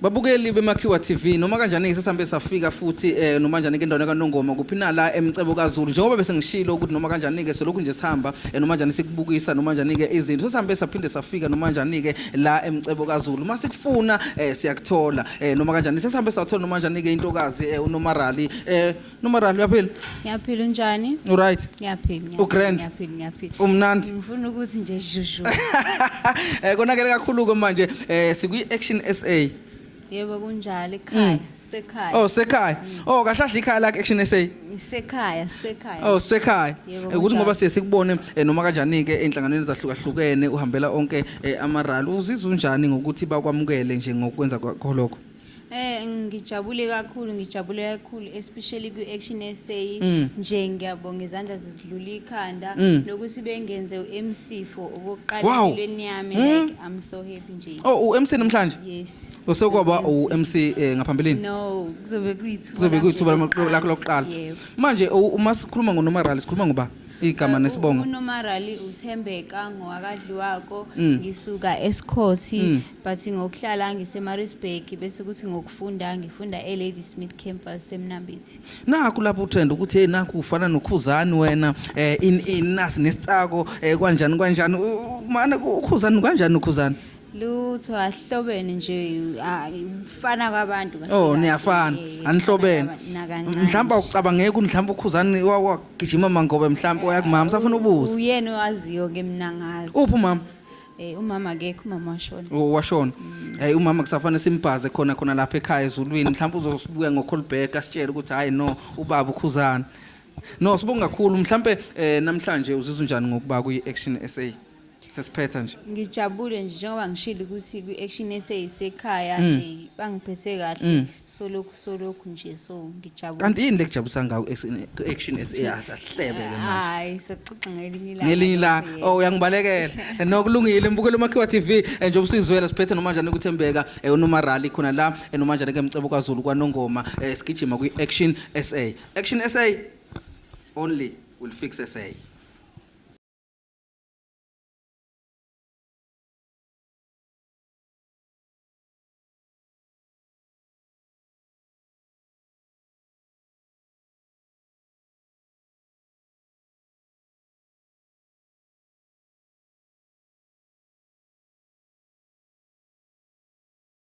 Babukeli beMakhiwa TV noma kanjani sesambe safika futhi noma kanjani ke endaweni kaNongoma kuphina la eMcebo kaZulu njengoba bese ngishilo ukuthi noma kanjani ke selokhu nje sihamba noma kanjani sikubukisa noma kanjani ke izinto sesambe saphinde safika noma kanjani ke la eMcebo kaZulu masikufuna siyakuthola noma kanjani sesambe sathola noma kanjani ke intokazi uNomarali Nomarali uyaphila Ngiyaphila unjani right ngiyaphila uGrand ngiyaphila umnandi ngifuna ukuthi nje juju konakele kakhulu ke manje sikwi Action SA yebo kunjalo ekhaya sekhaya oh sekhaya oh kahlahla ikhaya la Action SA sekhaya oh sekhaya ukuthi ngoba sikubone noma kanjani ke enhlanganweni ezahlukahlukene uhambela onke amarali uzizwa unjani ngokuthi bakwamukele nje ngokwenza kwakho lokho ngijabule kakhulu especially ku Action SA nje ngiyabonga izandla zizidlula ikhanda nokuthi bengenze uMC for okokuqala empilweni yami like I'm so happy nje oh uMC namhlanje yes usokuba uMC ngaphambilini no kuzobe kuyithuba lakho lokuqala manje uma sikhuluma ngoNomarali sikhuluma ngoba igama nesibongo uNomarali uThembeka ngowakadliwako ngisuka eScourt but ngokuhlala ngiseMaritzburg bese kuthi ngokufunda ngifunda eLady Smith campus eMnambithi naku lapho utrend ukuthi hey naku ufana noKhuzani wena nasi nesitsako kanjani mana uKhuzani kanjani uKhuzani lutho ahlobene nje ufana kwabantu kahle oh niyafana anihlobene mhlamba ucabangeke mhlamba uKhuzani wagijima mangobe mhlamba oyakumama safuna ubuza uyena owaziyo ke mina ngazi uphi umama umama akekho umama washona washona umama kusafana simbhaze khona lapha ekhaya eZulwini mhlamba uzosibuya ngoColberg asitshela ukuthi hayi no ubaba uKhuzani no sibonga kakhulu mhlambe namhlanje uzizwa unjani ngokuba ku Action SA sesiphetha nje ngijabule nje njengoba ngishilo ukuthi ku Action SA isekhaya nje bangiphethe kahle solokhu nje so ngijabule kanti yini lekujabulisa ngawo ku Action SA asahlebe ke manje hayi soxoxa ngelinye la oh uyangibalekela nokulungile mbukelo Makhiwa TV nje ubusizwela siphethe noma kanjani ukuthembeka uNomarali khona la noma kanjani ke eMcebo kaZulu kwaNongoma sigijima ku Action SA only will fix SA